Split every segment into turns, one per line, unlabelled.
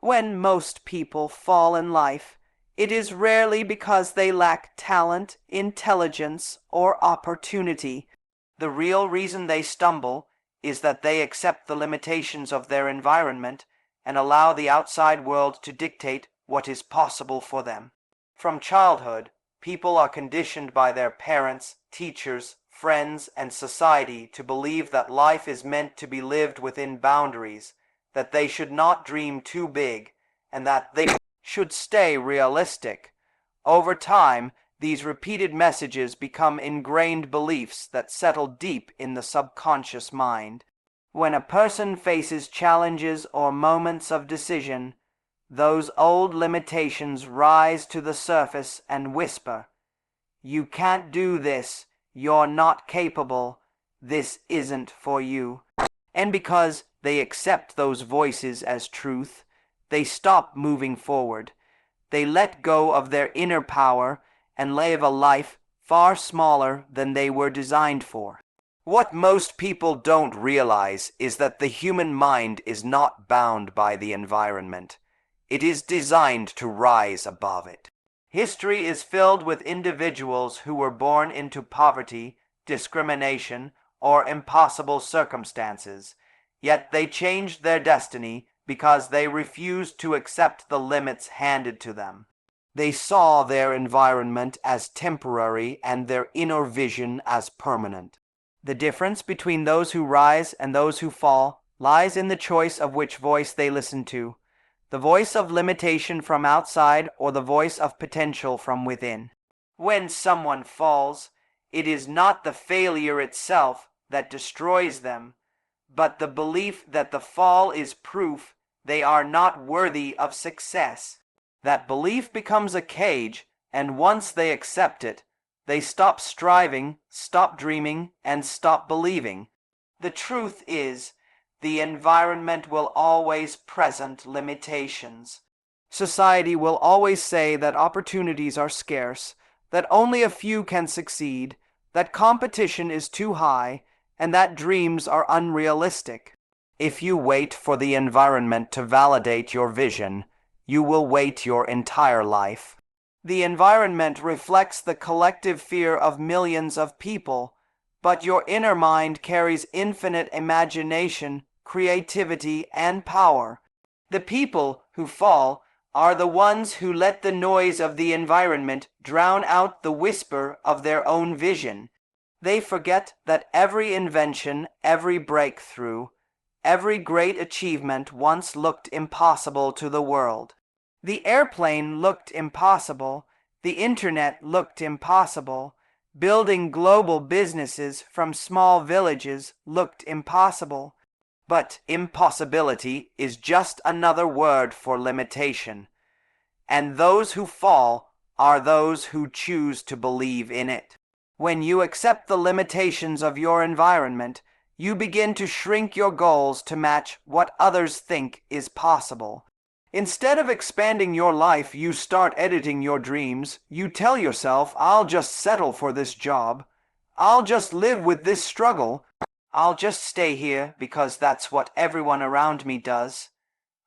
When most people fall in life, it is rarely because they lack talent, intelligence, or opportunity. The real reason they stumble is that they accept the limitations of their environment and allow the outside world to dictate what is possible for them. From childhood, people are conditioned by their parents, teachers, friends, and society to believe that life is meant to be lived within boundaries, that they should not dream too big, and that they should stay realistic. Over time, these repeated messages become ingrained beliefs that settle deep in the subconscious mind. When a person faces challenges or moments of decision, those old limitations rise to the surface and whisper, "You can't do this, you're not capable, this isn't for you." And because they accept those voices as truth, they stop moving forward. They let go of their inner power and live a life far smaller than they were designed for. What most people don't realize is that the human mind is not bound by the environment. It is designed to rise above it. History is filled with individuals who were born into poverty, discrimination, or impossible circumstances, yet they changed their destiny because they refused to accept the limits handed to them. They saw their environment as temporary and their inner vision as permanent. The difference between those who rise and those who fall lies in the choice of which voice they listen to, the voice of limitation from outside or the voice of potential from within. When someone falls, it is not the failure itself that destroys them, but the belief that the fall is proof they are not worthy of success. That belief becomes a cage, and once they accept it, they stop striving, stop dreaming, and stop believing. The truth is, the environment will always present limitations. Society will always say that opportunities are scarce, that only a few can succeed, that competition is too high, and that dreams are unrealistic. If you wait for the environment to validate your vision, you will wait your entire life. The environment reflects the collective fear of millions of people, but your inner mind carries infinite imagination, creativity, and power. The people who fall are the ones who let the noise of the environment drown out the whisper of their own vision. They forget that every invention, every breakthrough, every great achievement once looked impossible to the world. The airplane looked impossible, the internet looked impossible, building global businesses from small villages looked impossible. But impossibility is just another word for limitation, and those who fall are those who choose to believe in it. When you accept the limitations of your environment, you begin to shrink your goals to match what others think is possible. Instead of expanding your life, you start editing your dreams. You tell yourself, "I'll just settle for this job. I'll just live with this struggle. I'll just stay here because that's what everyone around me does."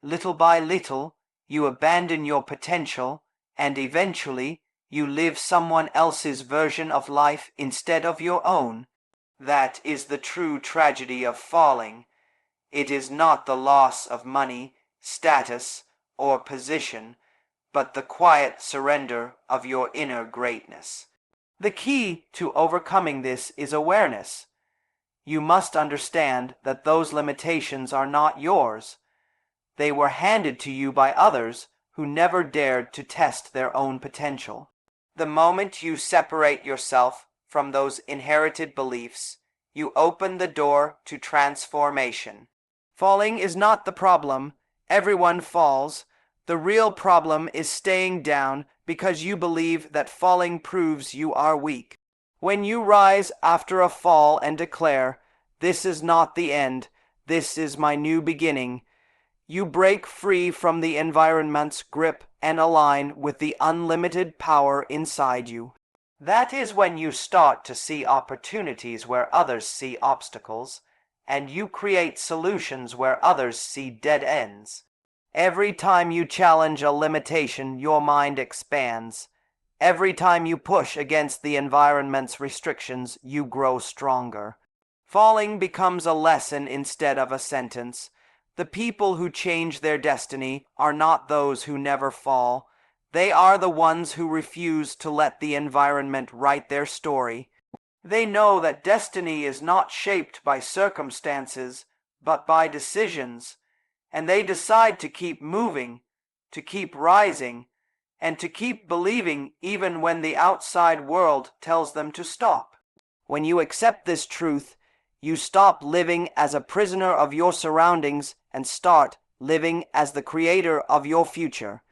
Little by little, you abandon your potential, and eventually, you live someone else's version of life instead of your own. That is the true tragedy of falling. It is not the loss of money, status, or position, but the quiet surrender of your inner greatness. The key to overcoming this is awareness. You must understand that those limitations are not yours. They were handed to you by others who never dared to test their own potential. The moment you separate yourself from those inherited beliefs, you open the door to transformation. Falling is not the problem. Everyone falls. The real problem is staying down because you believe that falling proves you are weak. When you rise after a fall and declare, "This is not the end, this is my new beginning," you break free from the environment's grip and align with the unlimited power inside you. That is when you start to see opportunities where others see obstacles, and you create solutions where others see dead ends. Every time you challenge a limitation, your mind expands. Every time you push against the environment's restrictions, you grow stronger. Falling becomes a lesson instead of a sentence. The people who change their destiny are not those who never fall. They are the ones who refuse to let the environment write their story. They know that destiny is not shaped by circumstances, but by decisions, and they decide to keep moving, to keep rising, and to keep believing even when the outside world tells them to stop. When you accept this truth, you stop living as a prisoner of your surroundings and start living as the creator of your future.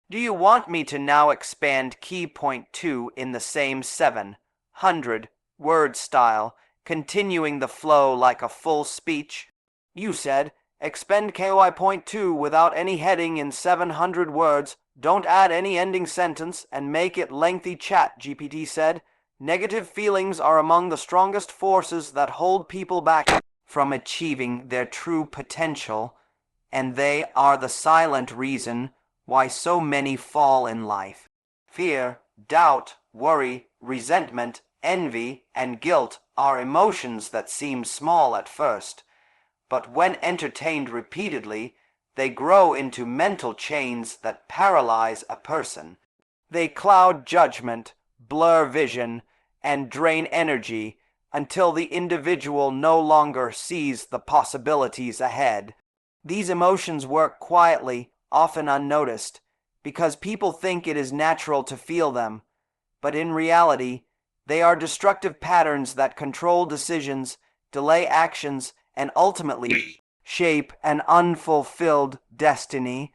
Do you want me to now expand key point 2 in the same 700-word style, continuing the flow like a full speech? You said, expend KOI point 2 without any heading in 700 words, don't add any ending sentence, and make it lengthy. Chat GPT said, negative feelings are among the strongest forces that hold people back from achieving their true potential, and they are the silent reason why so many fall in life. Fear, doubt, worry, resentment, envy, and guilt are emotions that seem small at first, but when entertained repeatedly, they grow into mental chains that paralyze a person. They cloud judgment, blur vision, and drain energy until the individual no longer sees the possibilities ahead. These emotions work quietly, often unnoticed, because people think it is natural to feel them, but in reality, they are destructive patterns that control decisions, delay actions, and ultimately shape an unfulfilled destiny.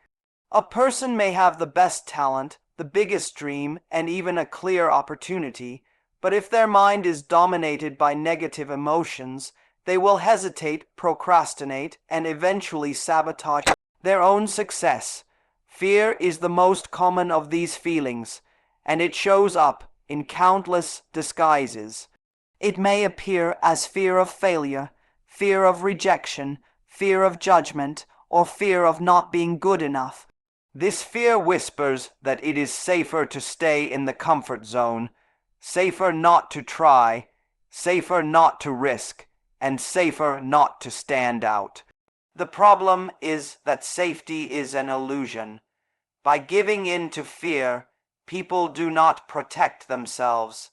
A person may have the best talent, the biggest dream, and even a clear opportunity, but if their mind is dominated by negative emotions, they will hesitate, procrastinate, and eventually sabotage their own success. Fear is the most common of these feelings, and it shows up in countless disguises. It may appear as fear of failure, fear of rejection, fear of judgment, or fear of not being good enough. This fear whispers that it is safer to stay in the comfort zone, safer not to try, safer not to risk, and safer not to stand out. The problem is that safety is an illusion. By giving in to fear, people do not protect themselves.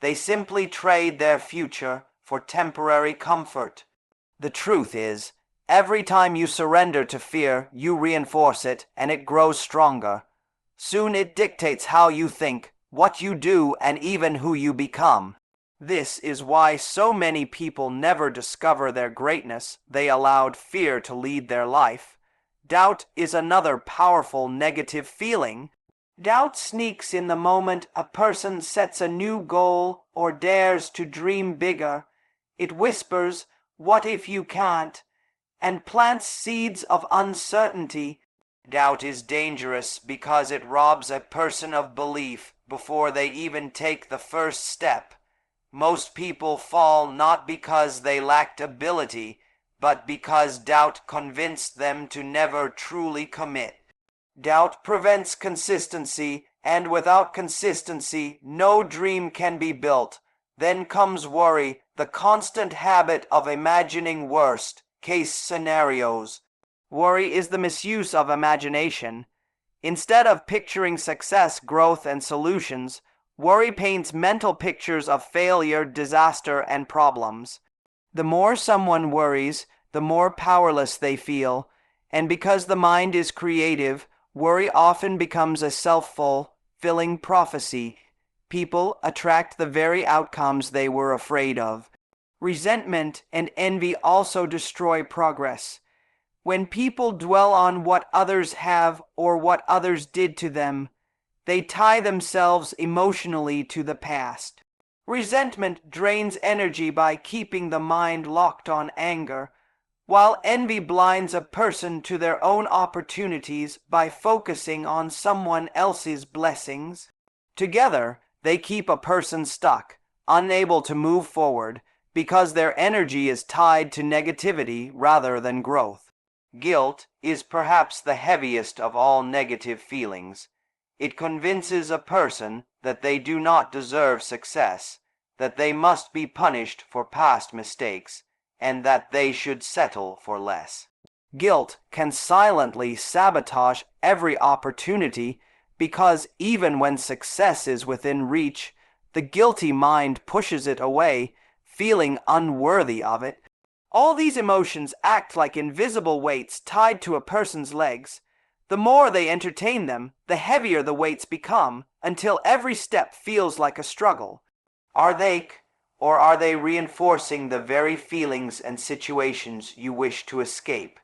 They simply trade their future for temporary comfort. The truth is, every time you surrender to fear, you reinforce it, and it grows stronger. Soon it dictates how you think, what you do, and even who you become. This is why so many people never discover their greatness. They allowed fear to lead their life. Doubt is another powerful negative feeling. Doubt sneaks in the moment a person sets a new goal or dares to dream bigger. It whispers, "What if you can't?" and plants seeds of uncertainty. Doubt is dangerous because it robs a person of belief before they even take the first step. Most people fall not because they lacked ability, but because doubt convinced them to never truly commit. Doubt prevents consistency, and without consistency, no dream can be built. Then comes worry, the constant habit of imagining worst-case scenarios. Worry is the misuse of imagination. Instead of picturing success, growth, and solutions, worry paints mental pictures of failure, disaster, and problems. The more someone worries, the more powerless they feel, and because the mind is creative, worry often becomes a self-fulfilling prophecy. People attract the very outcomes they were afraid of. Resentment and envy also destroy progress. When people dwell on what others have or what others did to them, they tie themselves emotionally to the past. Resentment drains energy by keeping the mind locked on anger, while envy blinds a person to their own opportunities by focusing on someone else's blessings. Together, they keep a person stuck, unable to move forward, because their energy is tied to negativity rather than growth. Guilt is perhaps the heaviest of all negative feelings. It convinces a person that they do not deserve success, that they must be punished for past mistakes, and that they should settle for less. Guilt can silently sabotage every opportunity because even when success is within reach, the guilty mind pushes it away, feeling unworthy of it. All these emotions act like invisible weights tied to a person's legs. The more they entertain them, the heavier the weights become, until every step feels like a struggle. Are they reinforcing the very feelings and situations you wish to escape?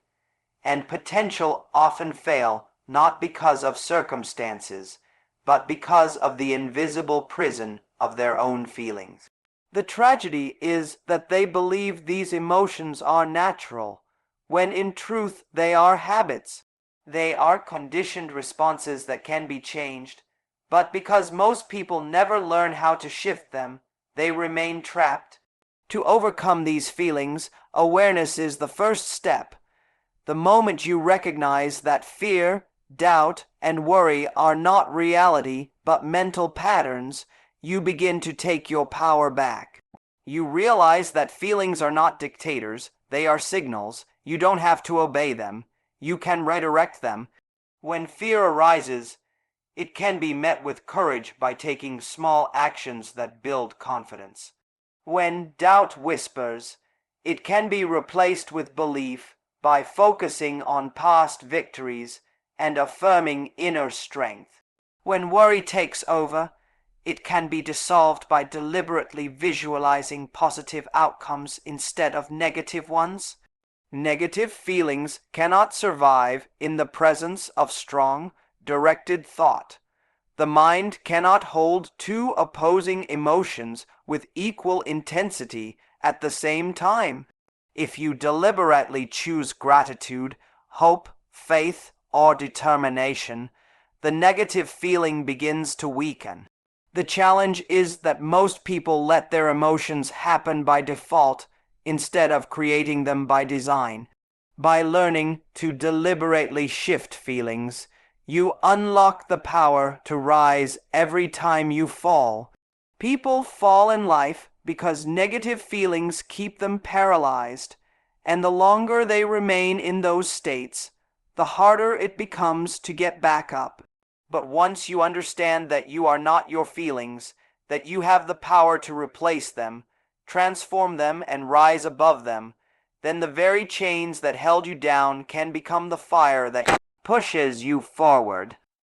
And potential often fail not because of circumstances, but because of the invisible prison of their own feelings. The tragedy is that they believe these emotions are natural, when in truth they are habits. They are conditioned responses that can be changed, but because most people never learn how to shift them, they remain trapped. To overcome these feelings, awareness is the first step. The moment you recognize that fear, doubt, and worry are not reality but mental patterns, you begin to take your power back. You realize that feelings are not dictators, they are signals. You don't have to obey them. You can redirect them. When fear arises, it can be met with courage by taking small actions that build confidence. When doubt whispers, it can be replaced with belief by focusing on past victories and affirming inner strength. When worry takes over, it can be dissolved by deliberately visualizing positive outcomes instead of negative ones. Negative feelings cannot survive in the presence of strong, directed thought. The mind cannot hold two opposing emotions with equal intensity at the same time. If you deliberately choose gratitude, hope, faith, or determination, the negative feeling begins to weaken. The challenge is that most people let their emotions happen by default instead of creating them by design. By learning to deliberately shift feelings, you unlock the power to rise every time you fall. People fall in life because negative feelings keep them paralyzed, and the longer they remain in those states, the harder it becomes to get back up. But once you understand that you are not your feelings, that you have the power to replace them, transform them, and rise above them, then the very chains that held you down can become the fire that pushes you forward.